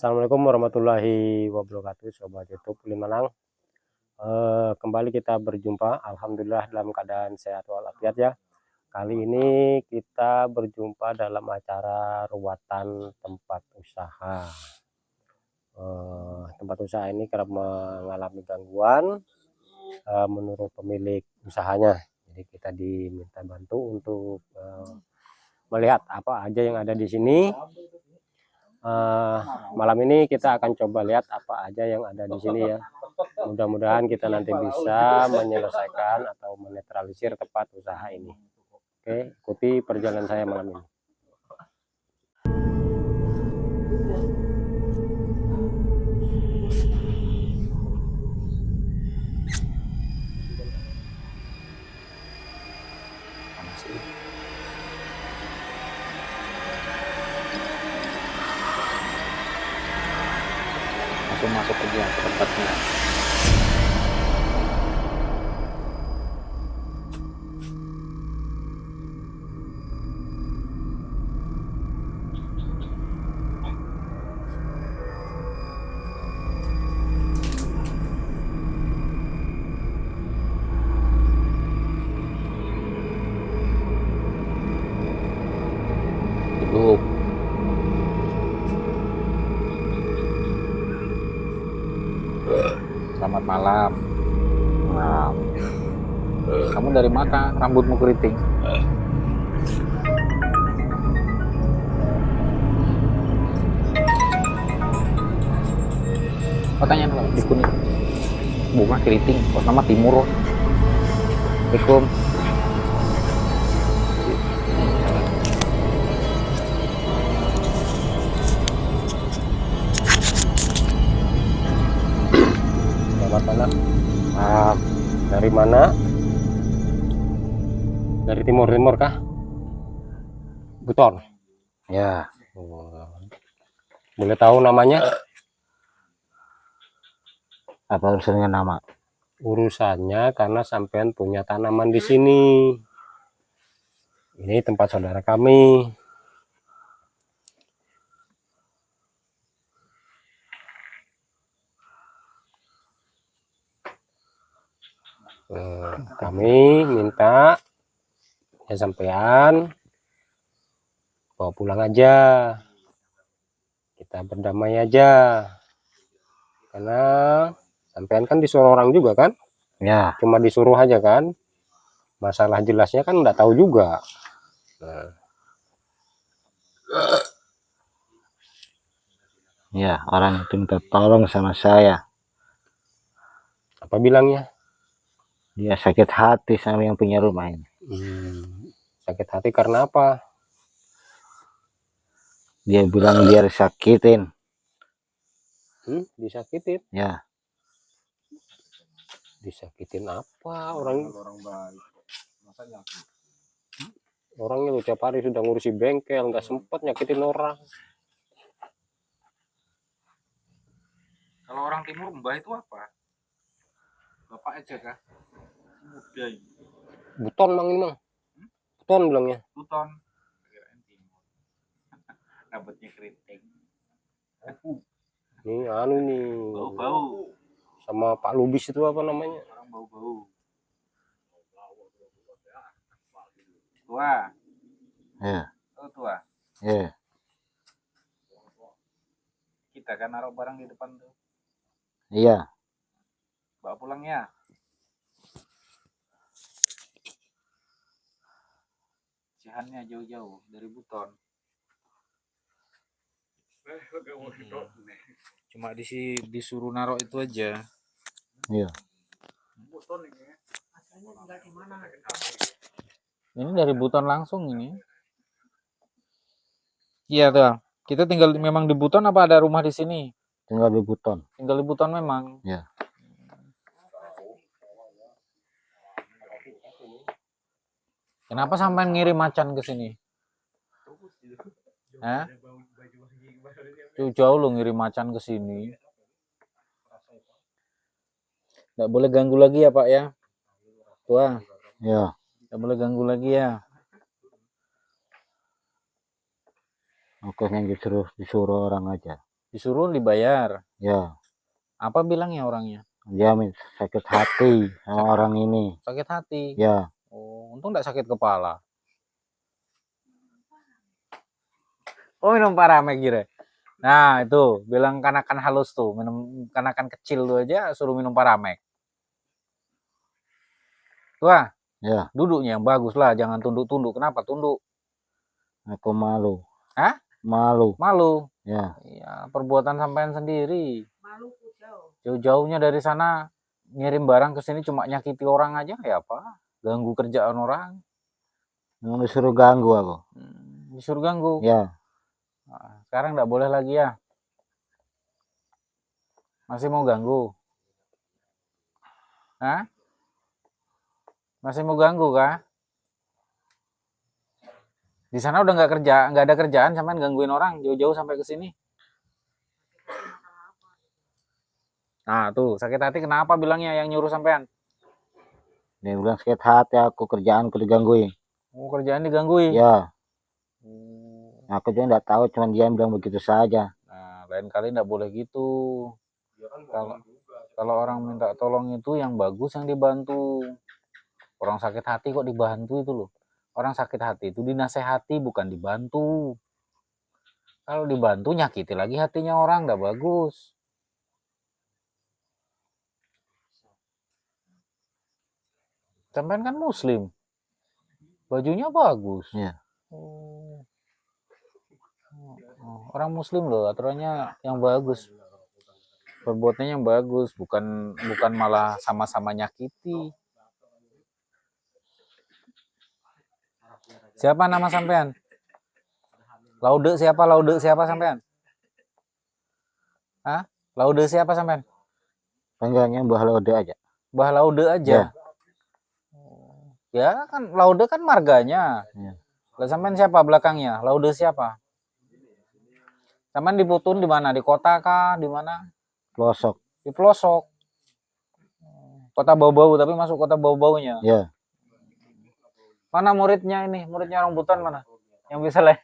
Assalamualaikum warahmatullahi wabarakatuh, Sobat YouTube Limanang. Kembali kita berjumpa, alhamdulillah dalam keadaan sehat walafiat ya. Kali ini kita berjumpa dalam acara ruatan tempat usaha. Tempat usaha ini kerap mengalami gangguan menurut pemilik usahanya. Jadi kita diminta bantu untuk melihat apa aja yang ada di sini. Malam ini kita akan coba lihat apa aja yang ada di sini ya. Mudah-mudahan kita nanti bisa menyelesaikan atau menetralisir tempat usaha ini. Oke, ikuti perjalanan saya malam ini. Langsung masuk aja ke tempatnya. Duduk. Selamat malam. Wow. Kamu dari mana? Rambutmu keriting. Oh, tanya dulu di kuning. Bunga keriting. Kos nama Timur. Assalamualaikum. Selamat malam. Dari mana? Dari timur kah? Buton. Ya. Boleh tahu namanya? Apa urusannya nama? Urusannya karena sampean punya tanaman di sini. Ini tempat saudara kami. Kami minta ya sampean bawa pulang aja, kita berdamai aja, karena sampean kan disuruh orang juga kan, Ya. cuma disuruh aja kan, masalah jelasnya kan nggak tahu juga. Ya, orang itu minta tolong sama saya. Apa bilangnya? Dia sakit hati sama yang punya rumah ini. Sakit hati karena apa? Dia bilang dia disakitin. Disakitin? Ya. Disakitin apa? Orangnya lu tiap hari sudah ngurusi bengkel, nggak sempet nyakitin orang. Kalau orang timur mbah itu apa? Bapak aja kah? Muda ini. Buton mang ini mang. Buton bilangnya. Buton. Kirain timur. Rambutnya keriting. Nih anu nih. Bau-bau. Sama Pak Lubis itu apa namanya? Orang bau-bau. Tua. Ya. Oh tua. Ya. Kita kan naruh barang di depan tuh. Iya. Bawa pulang ya. Cihannya jauh-jauh dari Buton. Cuma disuruh naruh itu aja. Iya. Ini dari Buton langsung ini. Iya tuh. Kita tinggal memang di Buton apa ada rumah di sini? Tinggal di Buton. Tinggal di Buton memang. Ya. Kenapa sampai ngirim macan ke sini? Hah? Jauh-jauh lo ngirim macan ke sini. Nggak boleh ganggu lagi ya Pak ya? Tua. Ya. Nggak boleh ganggu lagi ya. Pokoknya disuruh orang aja. Disuruh dibayar. Ya, Apa bilangnya orangnya? dia sakit hati sama orang ini. Sakit hati. Ya, Oh, untung nggak sakit kepala. Oh, minum Paramek gitu. Nah, itu bilang kanakan halus tuh, minum kanakan kecil tuh aja suruh minum Paramek. Tuh, ya, duduknya yang bagus lah, jangan tunduk-tunduk. Kenapa tunduk? aku malu. Hah? Malu. Malu. Ya, Ya, perbuatan sampean sendiri. Jauh-jauhnya dari sana ngirim barang ke sini cuma nyakiti orang aja, ya apa? Ganggu kerjaan orang. disuruh ganggu aku. Disuruh ganggu. Ya, Nah, sekarang nggak boleh lagi ya. Masih mau ganggu? Hah? Masih mau ganggu kah? Di sana udah nggak kerja, nggak ada kerjaan, sampean gangguin orang jauh-jauh sampai ke sini. Nah, tuh sakit hati kenapa bilangnya yang nyuruh sampean? dia bilang sakit hati aku, kerjaanku digangguin. Oh, kerjaan digangguin. Ya, aku juga nggak tahu, cuman dia bilang begitu saja. Nah, lain kali nggak boleh gitu. Dia kan Kalau bohong juga. kalau orang minta tolong itu yang bagus yang dibantu. Orang sakit hati kok dibantu itu loh. Orang sakit hati itu dinasehati bukan dibantu. Kalau dibantu nyakiti lagi hatinya orang, nggak bagus. Sampean kan muslim. Bajunya bagus. Ya, Oh. Orang muslim loh, aturannya yang bagus. Perbuatannya yang bagus, bukan malah sama-sama nyakiti. Siapa nama sampean? Laude siapa? Laude siapa sampean? Hah? Laude siapa sampean? panggilnya Mbah Laude aja. Mbah Laude aja. Ya kan Laude kan marganya. Ya. Lah sampean siapa belakangnya? Laude siapa? Sampean di Putun di mana? Di kota kah? Di mana? Pelosok. Di pelosok. Kota bau-bau tapi masuk kota bau-baunya. Ya, Mana muridnya ini? Muridnya orang Buton mana? Yang bisa lah.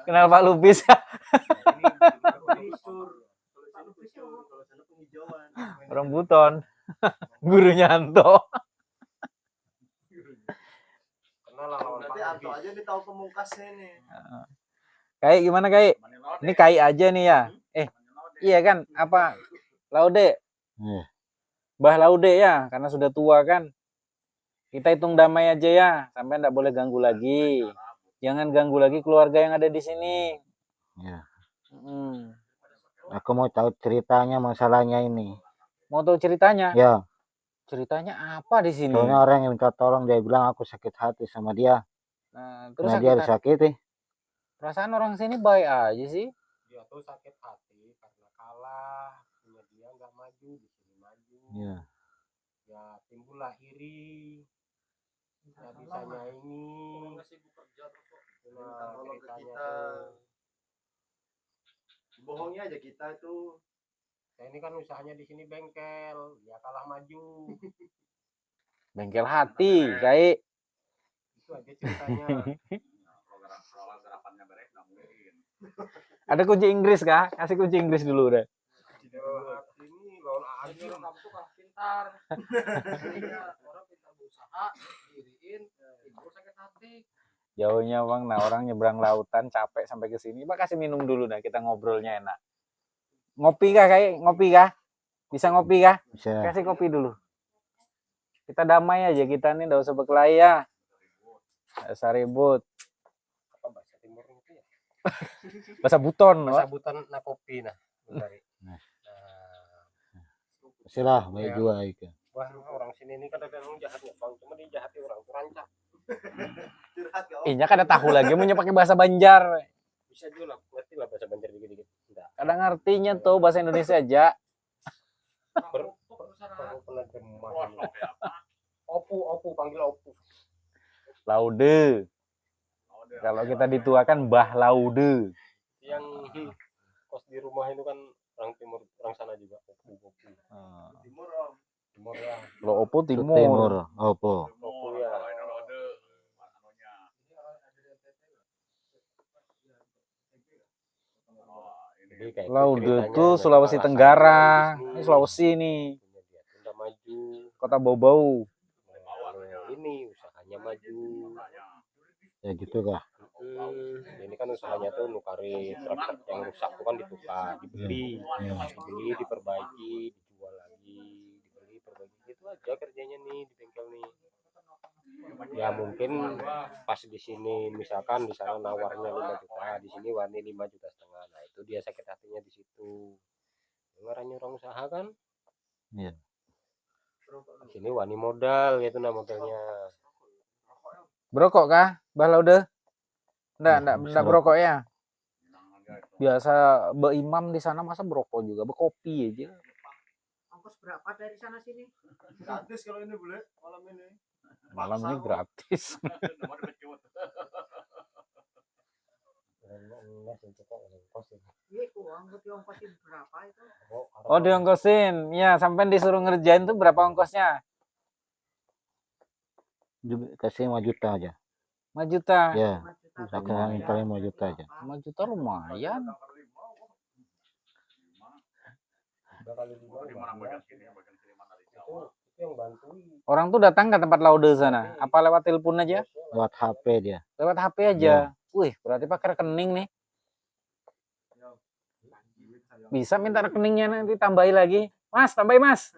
kenal Pak Lubis. Orang Buton. Gurunya Anto. Berarti Anto aja nih tahu pemungkasnya nih. Kayak gimana Kai? Ini Kai aja nih ya. Iya kan? Apa? Laude. ya. Mbah Laude ya, karena sudah tua kan. Kita hitung damai aja ya, sampai enggak boleh ganggu lagi. Jangan ganggu lagi keluarga yang ada di sini. Ya. Hmm. Aku mau tahu ceritanya masalahnya ini. Mau tahu ceritanya? Ya, Ceritanya apa di sini? soalnya orang yang minta tolong dia bilang aku sakit hati sama dia. Nah, terus Nah, dia sakit hati. disakiti. Perasaan orang sini baik aja sih. Dia tuh sakit hati karena kalah, punya dia nggak maju, di sini maju. Ya. Ya timbullah iri, nggak bisa nyaingi. Nah, ceritanya tuh. Bohongnya aja kita itu. Saya ini kan usahanya di sini bengkel, dia kalah maju. Bengkel hati, kayak Itu aja ceritanya. ada kunci Inggris kah? Kasih kunci Inggris dulu deh. Ini lawan aja kamu tuh kalah pintar. Orang pintar berusaha, diriin, ibu sakit hati. Jauhnya bang, nah orang nyebrang lautan capek sampai ke sini. Pak kasih minum dulu nah, kita ngobrolnya enak. Ngopi kah kayak ngopi kah? Bisa ngopi kah? Bisa. Kasih kopi dulu. Kita damai aja kita nih, nggak usah berkelahi ya. Nggak usah ribut. Apa bahasa timur itu ya? Bahasa Buton, Bahasa Wak. Buton na kopi nah. Silah, baik juga itu. Wah, orang sini ini kadang-kadang jahat ya bang, cuma dia jahati orang terancam. Curhat kau. Iya kada tahu lagi mau pakai bahasa Banjar. Bisa juga lah, ngerti lah bahasa Banjar dikit-dikit. Enggak. Kadang ngertinya tuh bahasa Indonesia aja. Perlu penerjemahan. Opu, panggil Opu. Laude. Kalau kita dituakan Mbah Laude. Yang kos di rumah itu kan orang timur, orang sana juga. Opu. Timur om. Timur ya. Kalau Opo Timur. Timur. Opo. Opu ya. Jadi kayak itu Laude ceritanya, tuh mereka Sulawesi nggak Tenggara. sabar di Ini sini. Sulawesi nih. Punya dia tuh udah maju. Kota Bau-Bau. Nah, kalau yang ini usahanya maju. Ya gitu kah. Ini kan usahanya tuh nukari truk yang rusak tuh kan ditukar, dibeli, diperbaiki, dijual lagi, dibeli, perbaiki, gitu aja kerjanya nih di bengkel nih. Ya mungkin pas di sini misalkan di sana nawarnya 5 juta, di sini wani 5,5 juta. Nah itu dia sakit hatinya di situ. Dengarannya orang usaha kan? Iya. Di sini wani modal gitu nah modelnya. Berokok kah, Mbah Laude? Ya, Enggak bisa berokok ya. Biasa beimam di sana masa berokok juga, berkopi aja. Ongkos berapa dari sana sini? Gratis kalau ini boleh malam ini. Malam ini gratis. Iya, uang buat diongkosin berapa itu? Oh, diongkosin. Ya, sampai disuruh ngerjain tuh berapa ongkosnya? Kasih 5 juta aja. 5 juta. Ya, 5 juta. saya minta 5 juta aja. 5 juta lumayan. Orang tuh datang ke tempat Laude sana. Apa lewat telepon aja? Lewat HP dia. Lewat HP aja. Wih, berarti pakai rekening nih. Bisa minta rekeningnya nanti tambahin lagi. Mas, tambahin Mas.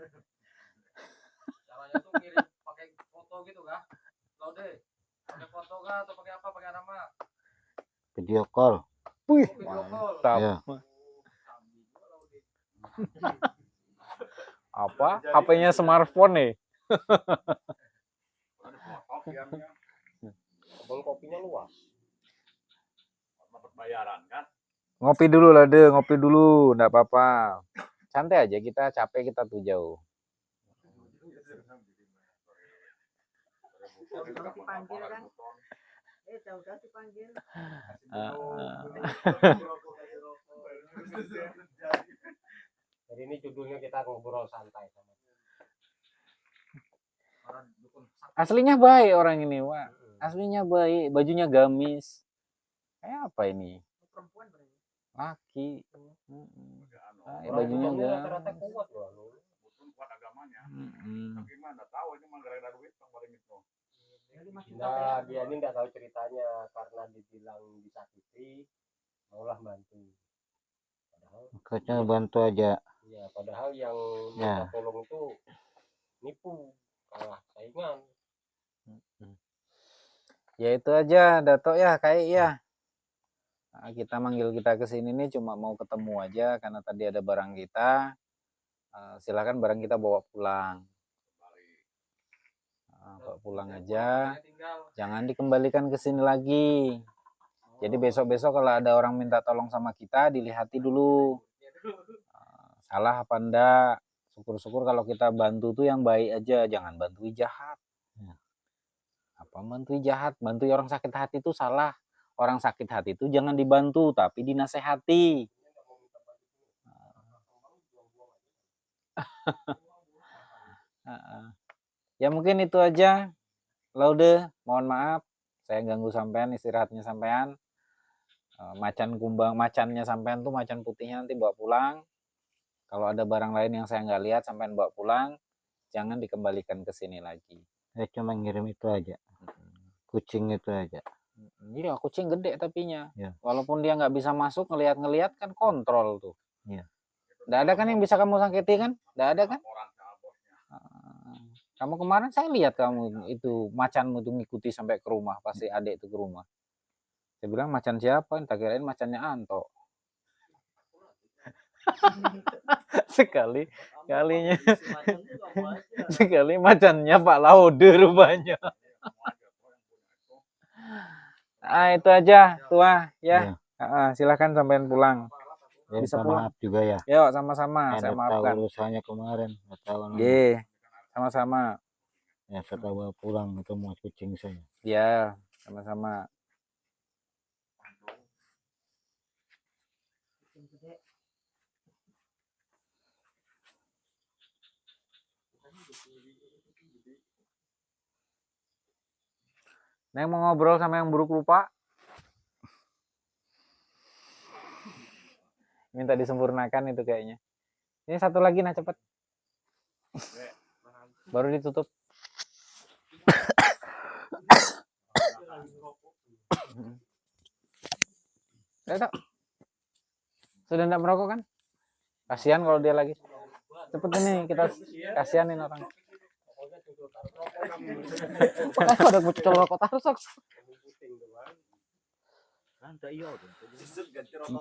Caranya tuh kirim pakai foto gitu kah? Laude, pakai foto kah atau pakai apa? Pakai nama? Video call. Wih, Video call. mantap. Ya. Apa? HP-nya smartphone nih. Abang kopinya luas. Bayaran kan? Ngopi dulu lah deh, ngopi dulu, enggak apa-apa. Santai aja, kita capek, kita tuh jauh. Jauh-jauh dipanggil kan? Jauh-jauh dipanggil. Jadi ini judulnya kita ngobrol santai sama. Aslinya baik orang ini, Wak. Aslinya baik, bajunya gamis. Kayak apa ini? Perempuan berarti. Laki. Orang Bajunya Sunda gamis. rata-rata kuat loh. Kuat agamanya. Mm-mm. Tapi mah enggak tahu ini mah gara-gara duit Bang paling itu. Jadi 5 juta Nah, dia ini nggak tahu ceritanya karena dibilang disakiti, maulah bantu. Padahal, Makanya bantu aja. ya, padahal yang Ya. minta tolong itu nipu, kalah saingan. Ya itu aja, Dato ya, kayak ya. Nah, kita manggil kita ke sini nih cuma mau ketemu aja karena tadi ada barang kita. Silakan barang kita bawa pulang. Bawa pulang aja. Jangan dikembalikan ke sini lagi. Jadi besok-besok kalau ada orang minta tolong sama kita, dilihati dulu. Salah apa enggak. Syukur-syukur kalau kita bantu tuh yang baik aja, jangan bantu jahat. Apa bantu jahat? Bantu orang sakit hati itu salah. Orang sakit hati itu jangan dibantu, tapi dinasehati. Ya mungkin itu aja. Laude, mohon maaf. Saya ganggu sampean, istirahatnya sampean. Macan kumbang, macannya sampean tuh macan putihnya nanti bawa pulang. Kalau ada barang lain yang saya nggak lihat sampean bawa pulang, jangan dikembalikan ke sini lagi. Saya cuma ngirim itu aja. Kucing itu aja. Iya, kucing gede tapinya. Ya. Walaupun dia nggak bisa masuk, ngelihat-ngelihat kan kontrol tuh. Iya. Nggak ada kan yang bisa kamu sakiti kan? Nggak ada kan? Kamu kemarin saya lihat kamu itu macanmu tuh ngikuti sampai ke rumah, pasti adik itu ke rumah. Saya bilang macan siapa? Entah kirain macannya Anto. sekali macannya Pak Laude rupanya. Itu aja tua ya. Silakan sampean pulang. Ya, Bisa minta pulang. maaf juga ya. Yuk sama-sama, saya Saya tahu maafkan. urusannya kemarin. Nggak tahu namanya. Ye, sama-sama. Ya, saya bawa pulang ketemu kucing saya. Ya, sama-sama. Neng mau ngobrol sama yang buruk rupa? Minta disempurnakan itu kayaknya. Ini satu lagi nah cepet. Baru ditutup. Udah, sudah enggak merokok kan? Kasihan kalau dia lagi. Cepet ini kita kasihanin orang. Makanya ada bocor rokok terus.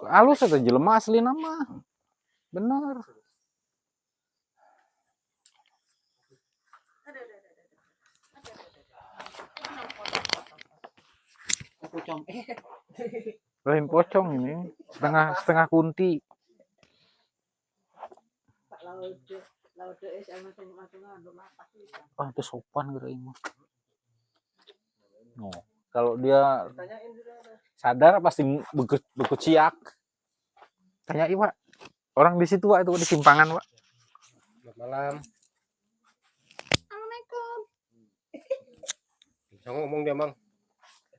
Halus atau jelema asli nama. Benar. Lain pocong ini, setengah kunti. Ah, itu sopan gitu ini. No, kalau dia sadar pasti berkeciak. Tanya Pak. Orang di situ Pak, itu di simpangan Pak. Selamat malam. Assalamualaikum. Bisa ngomong dia, Bang.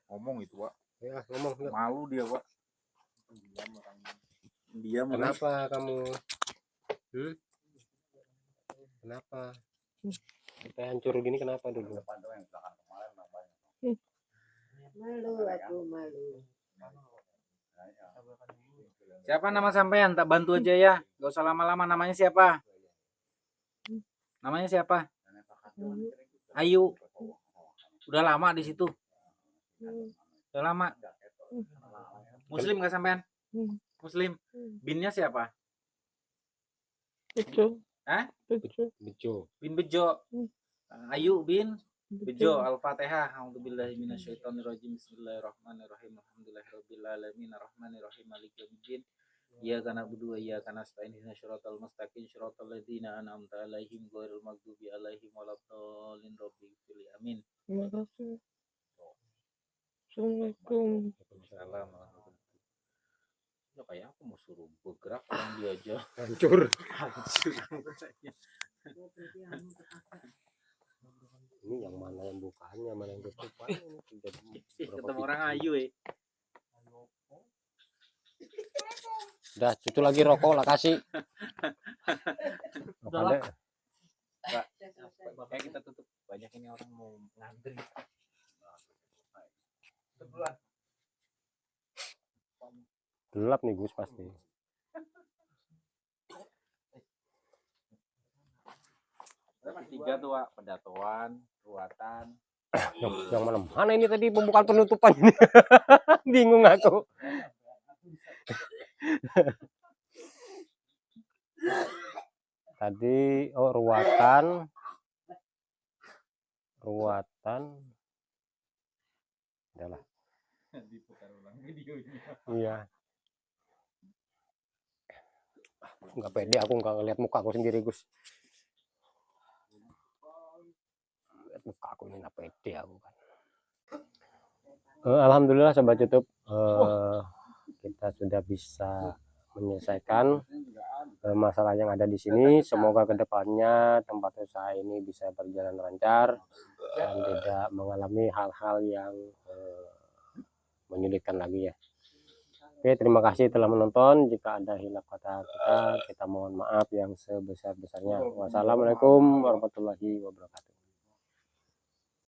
Ngomong itu Pak. Ya, ngomong. Malu dia Pak. Dia Kenapa kamu? Kenapa? Kita hancur gini kenapa dulu? Malu aku malu. Siapa nama sampean? Tak bantu aja ya. Gak usah lama-lama. Namanya siapa? Namanya siapa? Ayu. Udah lama di situ. Udah lama. Muslim gak sampean? Muslim. Binnya siapa? Bejo. Hah? Bejo. Bin Bejo. Ayu bin Bejo. Al-Fatihah. A'udzubillahi minasyaitonirrajim. Bismillahirrahmanirrahim. Alhamdulillahirabbil alamin arrahmanirrahim maliki yaumiddin. Iyyaka na'budu wa iyyaka nasta'in ihdinas siratal mustaqim siratal ladzina an'amta 'alaihim ghairil maghdubi 'alaihim waladdallin. Rabbighfirli amin. Terima kasih. Assalamualaikum. Waalaikumsalam. Ya kayak aku mau suruh bergerak orang dia aja Hancur. hancur. Ini yang mana yang bukanya, mana yang tutupan? Ketemu orang ayu Udah, cucu lagi rokok lah kasih. Udahlah. Makanya kita tutup. Banyak ini orang mau ngantri. Gelap nih Gus pasti. Tiga tuh Wak. Pendatuan, ruatan. Yang mana ini tadi pembukaan penutupan ini? Bingung aku. Tadi ruatan. Udahlah. Diputar ulang videonya. Iya. Nggak pede aku nggak ngeliat muka aku sendiri Gus. Lihat muka aku ini nggak pede aku kan. Alhamdulillah Sobat YouTube, kita sudah bisa menyelesaikan masalah yang ada di sini. Semoga kedepannya tempat usaha ini bisa berjalan lancar dan tidak mengalami hal-hal yang menyulitkan lagi ya. Oke, terima kasih telah menonton. Jika ada hilaf kata kita mohon maaf yang sebesar-besarnya. Wassalamualaikum warahmatullahi wabarakatuh.